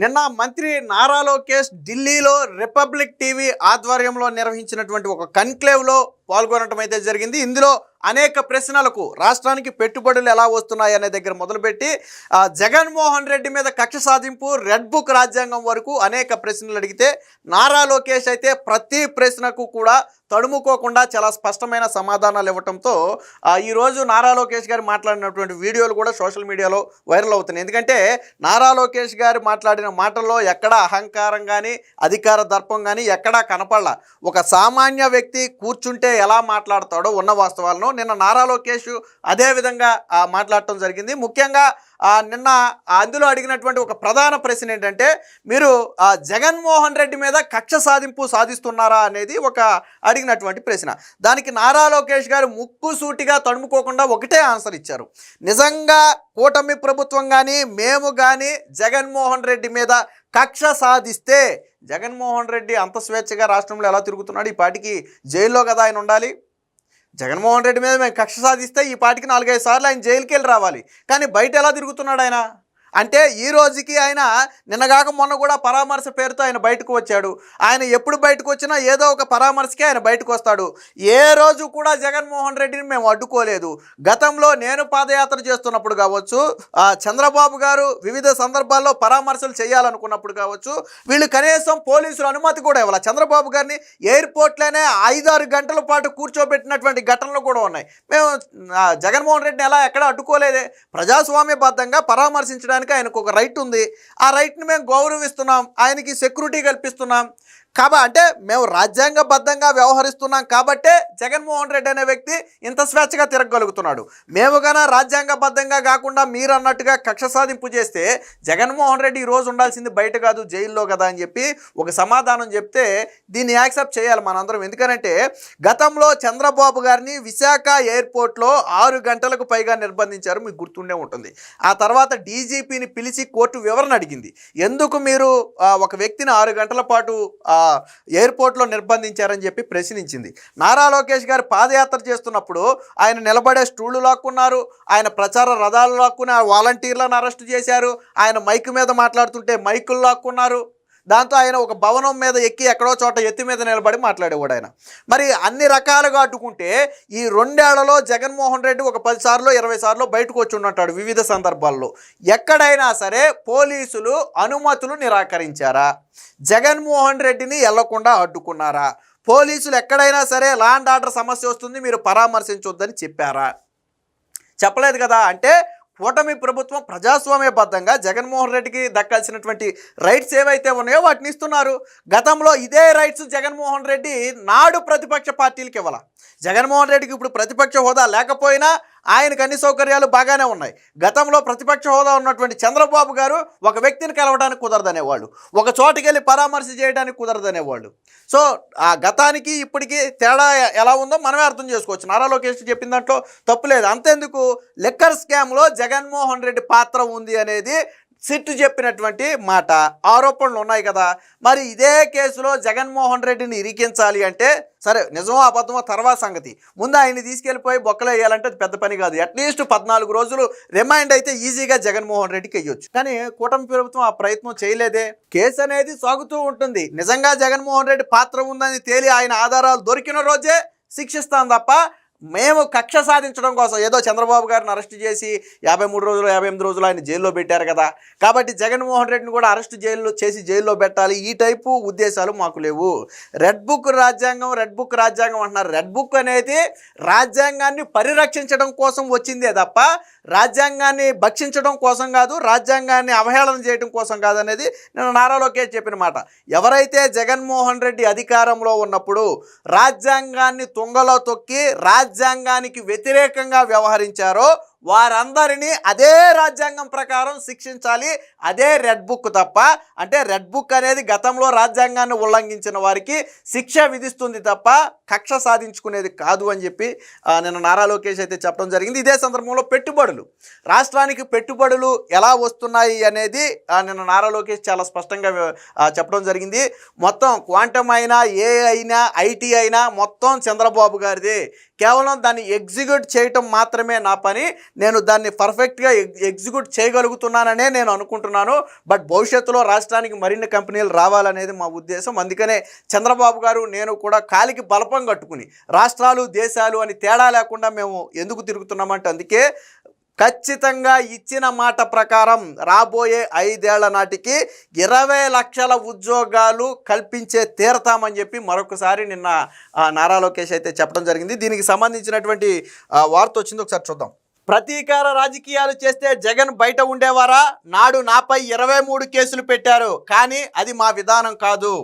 నిన్న మంత్రి నారా లోకేష్ ఢిల్లీలో రిపబ్లిక్ టీవీ ఆధ్వర్యంలో నిర్వహించినటువంటి ఒక కన్క్లేవ్లో పాల్గొనడం అయితే జరిగింది. ఇందులో అనేక ప్రశ్నలకు రాష్ట్రానికి పెట్టుబడులు ఎలా వస్తున్నాయి అనే దగ్గర మొదలుపెట్టి జగన్మోహన్ రెడ్డి మీద కక్ష సాధింపు, రెడ్ బుక్ రాజ్యాంగం వరకు అనేక ప్రశ్నలు అడిగితే నారా లోకేష్ అయితే ప్రతి ప్రశ్నకు కూడా తడుముకోకుండా చాలా స్పష్టమైన సమాధానాలు ఇవ్వడంతో ఈరోజు నారా లోకేష్ గారు మాట్లాడినటువంటి వీడియోలు కూడా సోషల్ మీడియాలో వైరల్ అవుతున్నాయి. ఎందుకంటే నారా లోకేష్ గారు మాట్లాడిన మాటల్లో ఎక్కడా అహంకారం కానీ అధికార దర్పం కానీ ఎక్కడా కనపడలా. ఒక సామాన్య వ్యక్తి కూర్చుంటే ఎలా మాట్లాడతాడో ఉన్న వాస్తవాలను నిన్న నారా లోకేష్ అదే విధంగా మాట్లాడటం జరిగింది. ముఖ్యంగా నిన్న అందులో అడిగినటువంటి ఒక ప్రధాన ప్రశ్న ఏంటంటే, మీరు జగన్మోహన్ రెడ్డి మీద కక్ష సాధింపు సాధిస్తున్నారా అనేది ఒక అడిగినటువంటి ప్రశ్న. దానికి నారా లోకేష్ గారు ముక్కు సూటిగా తడుముకోకుండా ఒకటే ఆన్సర్ ఇచ్చారు. నిజంగా కూటమి ప్రభుత్వం కానీ మేము కానీ జగన్మోహన్ రెడ్డి మీద కక్ష సాధిస్తే జగన్మోహన్ రెడ్డి అంత స్వేచ్ఛగా రాష్ట్రంలో ఎలా తిరుగుతున్నాడు? ఈ పాటికి జైల్లో కదా ఆయన ఉండాలి. జగన్మోహన్ రెడ్డి మీద మేము కక్ష సాధిస్తే ఈ పాటికి 4-5 సార్లు ఆయన జైలుకి వెళ్ళి రావాలి. కానీ బయట ఎలా తిరుగుతున్నాడు ఆయన? అంటే ఈ రోజుకి ఆయన నిన్నగాక మొన్న కూడా పరామర్శ పేరుతో ఆయన బయటకు వచ్చాడు. ఆయన ఎప్పుడు బయటకు వచ్చినా ఏదో ఒక పరామర్శకే ఆయన బయటకు వస్తాడు. ఏ రోజు కూడా జగన్మోహన్ రెడ్డిని మేము అడ్డుకోలేదు. గతంలో నేను పాదయాత్ర చేస్తున్నప్పుడు కావచ్చు, చంద్రబాబు గారు వివిధ సందర్భాల్లో పరామర్శలు చేయాలనుకున్నప్పుడు కావచ్చు, వీళ్ళు కనీసం పోలీసుల అనుమతి కూడా ఇవ్వాలి. చంద్రబాబు గారిని ఎయిర్పోర్ట్లోనే 5-6 గంటల పాటు కూర్చోబెట్టినటువంటి ఘటనలు కూడా ఉన్నాయి. మేము జగన్మోహన్ రెడ్డిని ఎలా ఎక్కడ అడ్డుకోలేదే. ప్రజాస్వామ్యబద్ధంగా పరామర్శించడానికి ఆయనకు ఒక రైట్ ఉంది. ఆ రైట్ని మేము గౌరవిస్తున్నాం, ఆయనకి సెక్యూరిటీ కల్పిస్తున్నాం. అంటే మేము రాజ్యాంగబద్ధంగా వ్యవహరిస్తున్నాం కాబట్టే జగన్మోహన్ రెడ్డి అనే వ్యక్తి ఇంత స్వేచ్ఛగా తిరగగలుగుతున్నాడు. మేము కన్నా రాజ్యాంగబద్ధంగా కాకుండా మీరు అన్నట్టుగా కక్ష సాధింపు చేస్తే జగన్మోహన్ రెడ్డి ఈరోజు ఉండాల్సింది బయట కాదు జైల్లో కదా అని చెప్పి ఒక సమాధానం చెప్తే దీన్ని యాక్సెప్ట్ చేయాలి మనందరం. ఎందుకంటే గతంలో చంద్రబాబు గారిని విశాఖ ఎయిర్పోర్ట్లో 6 గంటలకు పైగా నిర్బంధించారు, మీకు గుర్తుండే ఉంటుంది. ఆ తర్వాత డీజీపీని పిలిచి కోర్టు వివరణ అడిగింది. ఎందుకు మీరు ఒక వ్యక్తిని 6 గంటల పాటు ఎయిర్పోర్ట్లో నిర్బంధించారని చెప్పి ప్రశ్నించింది. నారా లోకేష్ గారు పాదయాత్ర చేస్తున్నప్పుడు ఆయన నిలబడే స్టూళ్లు లాక్కున్నారు, ఆయన ప్రచార రథాలు లాక్కుని వాలంటీర్లను అరెస్ట్ చేశారు, ఆయన మైక్ మీద మాట్లాడుతుంటే మైకులు లాక్కున్నారు. దాంతో ఆయన ఒక భవనం మీద ఎక్కి ఎక్కడో చోట ఎత్తి మీద నిలబడి మాట్లాడేవాడు ఆయన. మరి అన్ని రకాలుగా అడ్డుకుంటే ఈ 2 ఏళ్లలో జగన్మోహన్ రెడ్డి ఒక 10 సార్లు 20 సార్లు బయటకు వచ్చి ఉంటాడు వివిధ సందర్భాల్లో. ఎక్కడైనా సరే పోలీసులు అనుమతులు నిరాకరించారా? జగన్మోహన్ రెడ్డిని వెళ్లకుండా అడ్డుకున్నారా? పోలీసులు ఎక్కడైనా సరే లా అండ్ ఆర్డర్ సమస్య వస్తుంది మీరు పరామర్శించొద్దని చెప్పారా? చెప్పలేదు కదా. అంటే కూటమి ప్రభుత్వం ప్రజాస్వామ్యబద్ధంగా జగన్మోహన్ రెడ్డికి దక్కాల్సినటువంటి రైట్స్ ఏవైతే ఉన్నాయో వాటిని ఇస్తున్నారు. గతంలో ఇదే రైట్స్ జగన్మోహన్ రెడ్డి నాడు ప్రతిపక్ష పార్టీలకు ఇవ్వాల. జగన్మోహన్ రెడ్డికి ఇప్పుడు ప్రతిపక్ష హోదా లేకపోయినా ఆయనకు అన్ని సౌకర్యాలు బాగానే ఉన్నాయి. గతంలో ప్రతిపక్ష హోదా ఉన్నటువంటి చంద్రబాబు గారు ఒక వ్యక్తిని కలవడానికి కుదరదనేవాళ్ళు, ఒక చోటుకి వెళ్ళి పరామర్శ చేయడానికి కుదరదనేవాళ్ళు. సో ఆ గతానికి ఇప్పటికీ తేడా ఎలా ఉందో మనమే అర్థం చేసుకోవచ్చు. నారా లోకేష్ చెప్పిన దాంట్లో తప్పులేదు. అంతేందుకు లిక్కర్ స్కామ్లో జగన్మోహన్ రెడ్డి పాత్ర ఉంది అనేది సిట్టు చెప్పినటువంటి మాట, ఆరోపణలు ఉన్నాయి కదా. మరి ఇదే కేసులో జగన్మోహన్ రెడ్డిని ఇరికించాలి అంటే సరే నిజమో అబద్ధమో తర్వాత సంగతి, ముందు ఆయన్ని తీసుకెళ్ళిపోయి బొక్కలు వేయాలంటే అది పెద్ద పని కాదు. అట్లీస్ట్ 14 రోజులు రిమైండ్ అయితే ఈజీగా జగన్మోహన్ రెడ్డికి వేయొచ్చు. కానీ కూటమి ప్రభుత్వం ఆ ప్రయత్నం చేయలేదే. కేసు అనేది సాగుతూ ఉంటుంది. నిజంగా జగన్మోహన్ రెడ్డి పాత్ర ఉందని తేలి ఆయన ఆధారాలు దొరికిన రోజే శిక్షిస్తాం తప్ప మేము కక్ష సాధించడం కోసం ఏదో చంద్రబాబు గారిని అరెస్ట్ చేసి 53 రోజులు 58 రోజులు ఆయన జైల్లో పెట్టారు కదా, కాబట్టి జగన్మోహన్ రెడ్డిని కూడా అరెస్ట్ చేసి జైల్లో పెట్టాలి, ఈ టైపు ఉద్దేశాలు మాకు లేవు. రెడ్ బుక్ రాజ్యాంగం అంటున్నారు. రెడ్ బుక్ అనేది రాజ్యాంగాన్ని పరిరక్షించడం కోసం వచ్చిందే తప్ప రాజ్యాంగాన్ని భక్షించడం కోసం కాదు, రాజ్యాంగాన్ని అవహేళన చేయడం కోసం కాదు అనేది నేను నారా లోకేష్ చెప్పిన మాట. ఎవరైతే జగన్మోహన్ రెడ్డి అధికారంలో ఉన్నప్పుడు రాజ్యాంగాన్ని తుంగలో తొక్కి రాజ్యాంగానికి వ్యతిరేకంగా వ్యవహరించారో వారందరినీ అదే రాజ్యాంగం ప్రకారం శిక్షించాలి. అదే రెడ్ బుక్ తప్ప, అంటే రెడ్ బుక్ అనేది గతంలో రాజ్యాంగాన్ని ఉల్లంఘించిన వారికి శిక్ష విధిస్తుంది తప్ప కక్ష సాధించుకునేది కాదు అని చెప్పి నిన్న నారా లోకేష్ అయితే చెప్పడం జరిగింది. ఇదే సందర్భంలో రాష్ట్రానికి పెట్టుబడులు ఎలా వస్తున్నాయి అనేది నిన్న నారా లోకేష్ చాలా స్పష్టంగా చెప్పడం జరిగింది. మొత్తం క్వాంటమ్ అయినా, ఏ అయినా, ఐటీ అయినా మొత్తం చంద్రబాబు గారిది. కేవలం దాన్ని ఎగ్జిక్యూట్ చేయటం మాత్రమే నా పని. నేను దాన్ని పర్ఫెక్ట్గా ఎగ్జిక్యూట్ చేయగలుగుతున్నాననే నేను అనుకుంటున్నాను. బట్ భవిష్యత్తులో రాష్ట్రానికి మరిన్ని కంపెనీలు రావాలనేది మా ఉద్దేశం. అందుకనే చంద్రబాబు గారు నేను కూడా కాలికి బలపం కట్టుకుని రాష్ట్రాలు దేశాలు అని తేడా లేకుండా మేము ఎందుకు తిరుగుతున్నామంటే అందుకే ఖచ్చితంగా ఇచ్చిన మాట ప్రకారం రాబోయే 5 ఏళ్ల నాటికి 20 లక్షల ఉద్యోగాలు కల్పించే తీరతామని చెప్పి మరొకసారి నిన్న నారా లోకేష్ అయితే చెప్పడం జరిగింది. దీనికి సంబంధించినటువంటి వార్త వచ్చింది, ఒకసారి చూద్దాం. ప్రతీకార రాజకీయాలు చేస్తే జగన్ బయట ఉండేవారా? నాడు నాపై 23 కేసులు పెట్టారు, కానీ అది మా విధానం కాదు.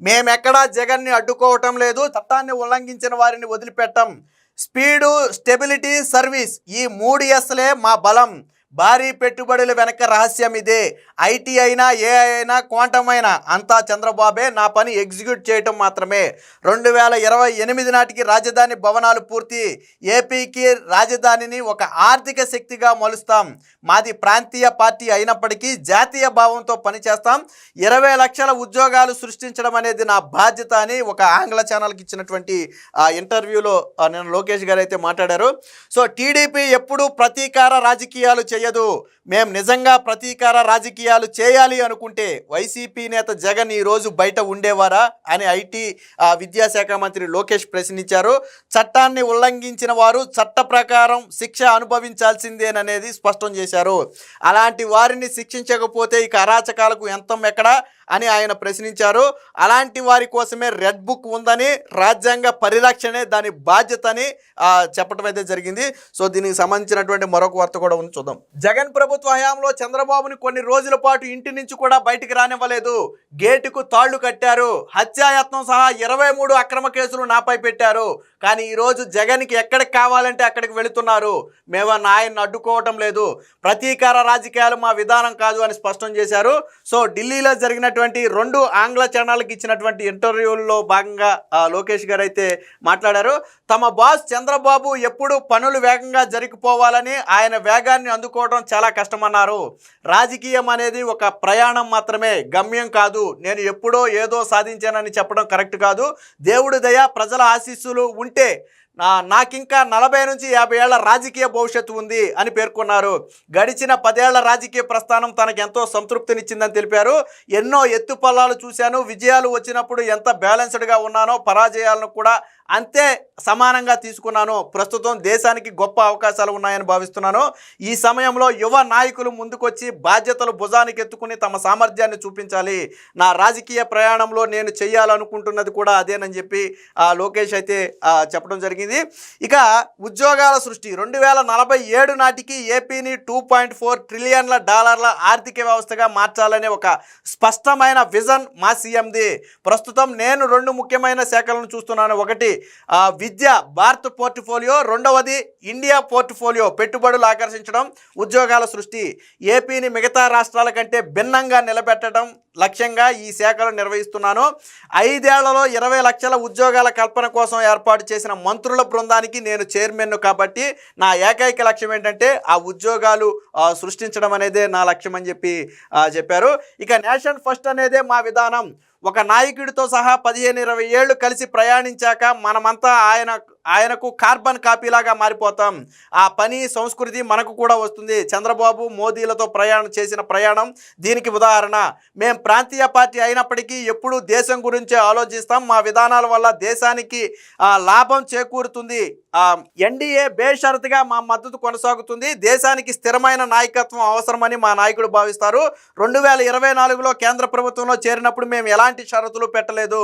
మేమెక్కడా జగన్ని అడ్డుకోవటం లేదు, చట్టాన్ని ఉల్లంఘించిన వారిని వదిలిపెట్టం. స్పీడు, స్టెబిలిటీ, సర్వీస్ ఈ 3 Sలే మా బలం. భారీ పెట్టుబడుల వెనక రహస్యం ఇదే. ఐటీ అయినా, ఏఐ అయినా, క్వాంటమ్ అయినా అంతా చంద్రబాబే. నా పని ఎగ్జిక్యూట్ చేయటం మాత్రమే. 2028 నాటికి రాజధాని భవనాలు పూర్తి. ఏపీకి రాజధానిని ఒక ఆర్థిక శక్తిగా మలుస్తాం. మాది ప్రాంతీయ పార్టీ అయినప్పటికీ జాతీయ భావంతో పనిచేస్తాం. 20 లక్షల ఉద్యోగాలు సృష్టించడం అనేది నా బాధ్యత అని ఒక ఆంగ్ల ఛానల్కి ఇచ్చినటువంటి ఇంటర్వ్యూలో నేను లోకేష్ గారు అయితే మాట్లాడారు. సో టీడీపీ ఎప్పుడూ ప్రతీకార రాజకీయాలు చేయదు. మేము నిజంగా ప్రతీకార రాజకీయాలు చేయాలి అనుకుంటే వైసీపీ నేత జగన్ ఈరోజు బయట ఉండేవారా అని ఐటీ విద్యాశాఖ మంత్రి లోకేష్ ప్రశ్నించారు. చట్టాన్ని ఉల్లంఘించిన వారు చట్ట ప్రకారం శిక్ష అనుభవించాల్సిందేననేది స్పష్టం చేశారు. అలాంటి వారిని శిక్షించకపోతే ఇక అరాచకాలకు ఎంతం ఎక్కడా అని ఆయన ప్రశ్నించారు. అలాంటి వారి కోసమే రెడ్ బుక్ ఉందని, రాజ్యాంగ పరిరక్షణే దాని బాధ్యత అని చెప్పడం అయితే జరిగింది. సో దీనికి సంబంధించినటువంటి మరొక వార్త కూడా ఉంది, చూద్దాం. జగన్ ప్రభుత్వ హయాంలో చంద్రబాబుని కొన్ని రోజుల పాటు ఇంటి నుంచి కూడా బయటికి రానివ్వలేదు. గేటుకు తాళ్లు కట్టారు. హత్యాయత్నం సహా 23 అక్రమ కేసులు నాపై పెట్టారు. కానీ ఈరోజు జగన్కి ఎక్కడికి కావాలంటే అక్కడికి వెళుతున్నారు. మేము ఆయన్ని అడ్డుకోవటం లేదు. ప్రతీకార రాజకీయాలు మా విధానం కాదు అని స్పష్టం చేశారు. సో ఢిల్లీలో జరిగినటువంటి 2 ఆంగ్ల ఛానళ్ళకి ఇచ్చినటువంటి ఇంటర్వ్యూల్లో భాగంగా లోకేష్ గారు అయితే మాట్లాడారు. తమ బాస్ చంద్రబాబు ఎప్పుడు పనులు వేగంగా జరిగిపోవాలని, ఆయన వేగాన్ని అందుకోవడం చాలా కష్టమన్నారు. రాజకీయం అనేది ఒక ప్రయాణం మాత్రమే, గమ్యం కాదు. నేను ఎప్పుడో ఏదో సాధించానని చెప్పడం కరెక్ట్ కాదు. దేవుడి దయ, ప్రజల ఆశీస్సులు ఉంటే నాకింకా 40 నుంచి 50 ఏళ్ల రాజకీయ భవిష్యత్తు ఉంది అని పేర్కొన్నారు. గడిచిన 10 ఏళ్ల రాజకీయ ప్రస్థానం తనకు ఎంతో సంతృప్తినిచ్చిందని తెలిపారు. ఎన్నో ఎత్తుపల్లాలు చూశాను. విజయాలు వచ్చినప్పుడు ఎంత బ్యాలెన్స్డ్గా ఉన్నానో, పరాజయాలను కూడా అంతే సమానంగా తీసుకున్నాను. ప్రస్తుతం దేశానికి గొప్ప అవకాశాలు ఉన్నాయని భావిస్తున్నాను. ఈ సమయంలో యువ నాయకులు ముందుకొచ్చి బాధ్యతలు భుజానికి ఎత్తుకుని తమ సామర్థ్యాన్ని చూపించాలి. నా రాజకీయ ప్రయాణంలో నేను చేయాలనుకుంటున్నది కూడా అదేనని చెప్పి లోకేష్ అయితే చెప్పడం జరిగింది. ఇక ఉద్యోగాల సృష్టి 2047 నాటికి ఏపీని $2.4 ట్రిలియన్ల ఆర్థిక వ్యవస్థగా మార్చాలనే ఒక స్పష్టమైన విజన్ మా సీఎంది. ప్రస్తుతం నేను 2 ముఖ్యమైన శాఖలను చూస్తున్నాను. ఒకటి విద్య, భారత్ పోర్ట్ఫోలియో. రెండవది ఇండియా పోర్ట్ఫోలియో, పెట్టుబడులు ఆకర్షించడం, ఉద్యోగాల సృష్టి. ఏపీని మిగతా రాష్ట్రాల కంటే భిన్నంగా నిలబెట్టడం లక్ష్యంగా ఈ శాఖలు నిర్వహిస్తున్నాను. 5 ఏళ్లలో 20 లక్షల ఉద్యోగాల కల్పన కోసం ఏర్పాటు చేసిన మంత్రుల బృందానికి నేను చైర్మన్ కాబట్టి నా ఏకైక లక్ష్యం ఏంటంటే ఆ ఉద్యోగాలు సృష్టించడం అనేదే నా లక్ష్యం అని చెప్పారు. ఇక నేషన్ ఫస్ట్ అనేదే మా విధానం. ఒక నాయకుడితో సహా 15-20 ఏళ్ళు కలిసి ప్రయాణించాక మనమంతా ఆయనకు కార్బన్ కాపీలాగా మారిపోతాం. ఆ పని సంస్కృతి మనకు కూడా వస్తుంది. చంద్రబాబు మోదీలతో చేసిన ప్రయాణం దీనికి ఉదాహరణ. మేము ప్రాంతీయ పార్టీ అయినప్పటికీ ఎప్పుడూ దేశం గురించే ఆలోచిస్తాం. మా విధానాల వల్ల దేశానికి లాభం చేకూరుతుంది. ఎన్డీఏ బేషరతుగా మా మద్దతు కొనసాగుతుంది. దేశానికి స్థిరమైన నాయకత్వం అవసరమని మా నాయకుడు భావిస్తారు. 2024లో కేంద్ర ప్రభుత్వంలో చేరినప్పుడు మేము ఎలాంటి షరతులు పెట్టలేదు.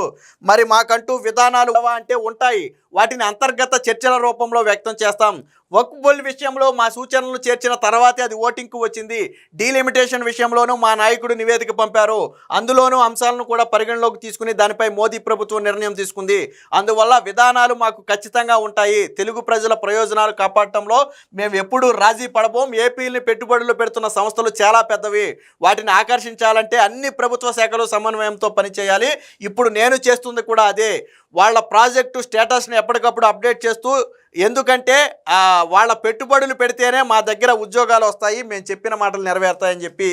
మరి మాకంటూ విధానాలు అంటే ఉంటాయి. వాటిని అంతర్గత చర్చల రూపంలో వ్యక్తం చేస్తాం. వక్ఫ్ బిల్ విషయంలో మా సూచనలు చేర్చిన తర్వాతే అది ఓటింగ్కు వచ్చింది. డీలిమిటేషన్ విషయంలోనూ మా నాయకుడు నివేదిక పంపారు. అందులోనూ అంశాలను కూడా పరిగణలోకి తీసుకుని దానిపై మోదీ ప్రభుత్వం నిర్ణయం తీసుకుంది. అందువల్ల విధానాలు మాకు ఖచ్చితంగా ఉంటాయి. తెలుగు ప్రజల ప్రయోజనాలు కాపాడటంలో మేము ఎప్పుడూ రాజీ పడబోం. ఏపీని పెట్టుబడులు పెడుతున్న సంస్థలు చాలా పెద్దవి. వాటిని ఆకర్షించాలంటే అన్ని ప్రభుత్వ శాఖలు సమన్వయంతో పనిచేయాలి. ఇప్పుడు నేను చేస్తుంది కూడా అదే. వాళ్ళ ప్రాజెక్టు స్టేటస్ని ఎప్పటికప్పుడు అప్డేట్ చేస్తూ ఎందుకంటే వాళ్ళ పెట్టుబడులు పెడితేనే మా దగ్గర ఉద్యోగాలు వస్తాయి, మేము చెప్పిన మాటలు నెరవేరుతాయని చెప్పి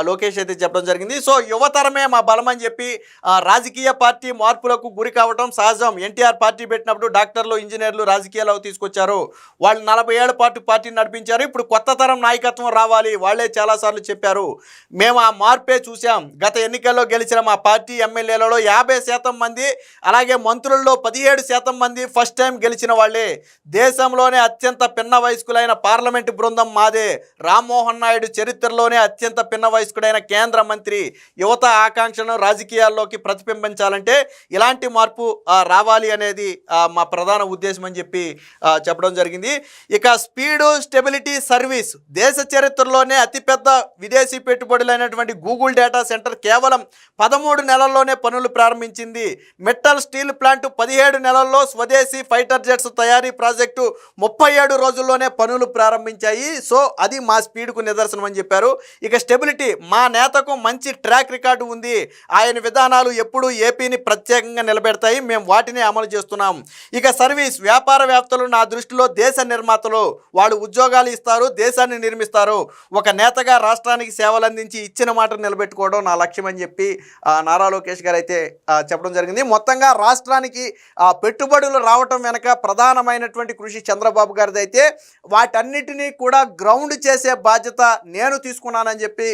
లోకేష్ అయితే చెప్పడం జరిగింది. సో యువతరమే మా బలం అని చెప్పి రాజకీయ పార్టీ మార్పులకు గురి కావడం సహజం. ఎన్టీఆర్ పార్టీ పెట్టినప్పుడు డాక్టర్లు, ఇంజనీర్లు రాజకీయాల్లో తీసుకొచ్చారు. వాళ్ళు 40 ఏళ్ల పాటు పార్టీని నడిపించారు. ఇప్పుడు కొత్త తరం నాయకత్వం రావాలి, వాళ్ళే చాలాసార్లు చెప్పారు. మేము ఆ మార్పే చూసాం. గత ఎన్నికల్లో గెలిచిన మా పార్టీ ఎమ్మెల్యేలలో 50% మంది, అలాగే మంత్రుల్లో 17% మంది ఫస్ట్ టైం గెలిచిన వాళ్ళే. దేశంలోనే అత్యంత పిన్న వయస్కులైన పార్లమెంటు బృందం మాదే. రామ్మోహన్ నాయుడు చరిత్రలోనే అత్యంత పిన్న వయస్కుడైన కేంద్ర మంత్రి. యువత ఆకాంక్షను రాజకీయాల్లోకి ప్రతిబింబించాలంటే ఇలాంటి మార్పు రావాలి అనేది మా ప్రధాన ఉద్దేశం అని చెప్పి చెప్పడం జరిగింది. ఇక స్పీడు స్టెబిలిటీ సర్వీస్, దేశ చరిత్రలోనే అతిపెద్ద విదేశీ పెట్టుబడులైనటువంటి గూగుల్ డేటా సెంటర్ కేవలం 13 నెలల్లోనే పనులు ప్రారంభించింది. మెటల్ స్టీల్ ప్లాంట్ 17 నెలల్లో, స్వదేశీ ఫైటర్ జెట్స్ తయారీ ప్రాజెక్టు 37 రోజుల్లోనే పనులు ప్రారంభించాయి. సో అది మా స్పీడ్కు నిదర్శనం అని చెప్పారు. ఇక స్టెబిలిటీ, మా నేతకు మంచి ట్రాక్ రికార్డు ఉంది. ఆయన విధానాలు ఎప్పుడూ ఏపీని ప్రత్యేకంగా నిలబెడతాయి, మేము వాటిని అమలు చేస్తున్నాం. ఇక సర్వీస్, వ్యాపారవేత్తలు నా దృష్టిలో దేశ నిర్మాతలు. వాళ్ళు ఉద్యోగాలు ఇస్తారు, దేశాన్ని నిర్మిస్తారు. ఒక నేతగా రాష్ట్రానికి సేవలు అందించి ఇచ్చిన మాట నిలబెట్టుకోవడం నా లక్ష్యం అని చెప్పి నారా లోకేష్ గారు అయితే చెప్పడం జరిగింది. మొత్తంగా రాష్ట్రానికి పెట్టుబడులు రావటం వెనక ప్రధానమైనటువంటి కృషి చంద్రబాబు గారిది అయితే వాటన్నిటినీ కూడా గ్రౌండ్ చేసే బాధ్యత నేను తీసుకున్నానని చెప్పి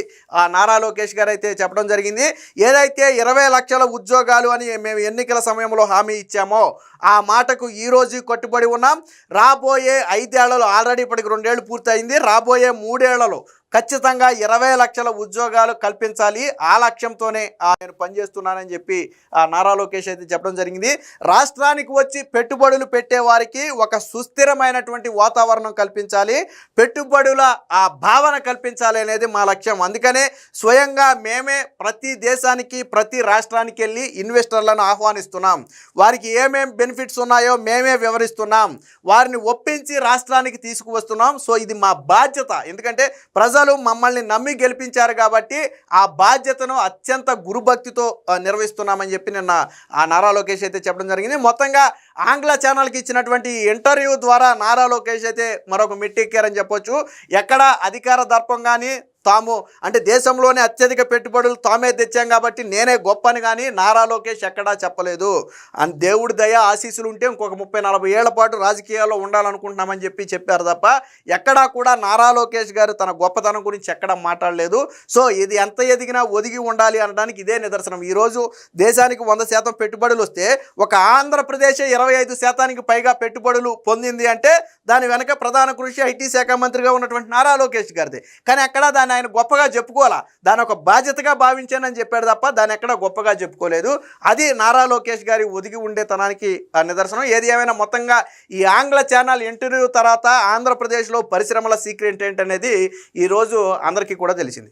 నారా లోకేష్ గారు అయితే చెప్పడం జరిగింది. ఏదైతే 20 లక్షల ఉద్యోగాలు అని మేము ఎన్నికల సమయంలో హామీ ఇచ్చామో ఆ మాటకు ఈరోజు కట్టుబడి ఉన్నాం. రాబోయే 5 ఏళ్లలో, ఆల్రెడీ ఇప్పటికి 2 ఏళ్ళు పూర్తయింది, రాబోయే 3 ఏళ్లలో ఖచ్చితంగా 20 లక్షల ఉద్యోగాలు కల్పించాలి. ఆ లక్ష్యంతోనే నేను పనిచేస్తున్నానని చెప్పి నారా లోకేష్ అయితే చెప్పడం జరిగింది. రాష్ట్రానికి వచ్చి పెట్టుబడులు పెట్టే వారికి ఒక సుస్థిరమైనటువంటి వాతావరణం కల్పించాలి, పెట్టుబడుల భావన కల్పించాలి అనేది మా లక్ష్యం. అందుకనే స్వయంగా మేమే ప్రతి దేశానికి, ప్రతి రాష్ట్రానికి వెళ్ళి ఇన్వెస్టర్లను ఆహ్వానిస్తున్నాం. వారికి ఏమేం బెనిఫిట్స్ ఉన్నాయో మేమే వివరిస్తున్నాం, వారిని ఒప్పించి రాష్ట్రానికి తీసుకువస్తున్నాం. సో ఇది మా బాధ్యత. ఎందుకంటే ప్రజలు మమ్మల్ని నమ్మి గెలిపించారు కాబట్టి ఆ బాధ్యతను అత్యంత గురుభక్తితో నిర్వహిస్తున్నామని చెప్పి నిన్న నారా లోకేష్ అయితే చెప్పడం జరిగింది. మొత్తంగా ఆంగ్ల ఛానల్కి ఇచ్చినటువంటి ఇంటర్వ్యూ ద్వారా నారా లోకేష్ అయితే మరొక మెట్టెక్కారని చెప్పొచ్చు. ఎక్కడ అధికార దర్పం కానీ, తాము అంటే దేశంలోనే అత్యధిక పెట్టుబడులు తామే తెచ్చాం కాబట్టి నేనే గొప్పని కానీ నారా లోకేష్ ఎక్కడా చెప్పలేదు. అండ్ దేవుడి దయ ఆశీస్సులు ఉంటే ఇంకొక 30-40 ఏళ్ల పాటు రాజకీయాల్లో ఉండాలనుకుంటున్నామని చెప్పి చెప్పారు తప్ప ఎక్కడా కూడా నారా లోకేష్ గారు తన గొప్పతనం గురించి ఎక్కడా మాట్లాడలేదు. సో ఇది ఎంత ఎదిగినా ఒదిగి ఉండాలి అనడానికి ఇదే నిదర్శనం. ఈరోజు దేశానికి 100% పెట్టుబడులు వస్తే ఒక ఆంధ్రప్రదేశ్ 25% పైగా పెట్టుబడులు పొందింది అంటే దాని వెనక ప్రధాన కృషి ఐటీ శాఖ మంత్రిగా ఉన్నటువంటి నారా లోకేష్ గారిది. కానీ అక్కడ దాని ఆయన గొప్పగా చెప్పుకోవాలా, దాని ఒక బాధ్యతగా భావించానని చెప్పాడు తప్ప దాన్ని ఎక్కడ గొప్పగా చెప్పుకోలేదు. అది నారా లోకేష్ గారి ఒదిగి ఉండేతనానికి నిదర్శనం. ఏది ఏమైనా మొత్తంగా ఈ ఆంగ్ల ఛానల్ ఇంటర్వ్యూ తర్వాత ఆంధ్రప్రదేశ్లో పరిశ్రమల సీక్రెట్ ఏంటనేది ఈరోజు అందరికీ కూడా తెలిసింది.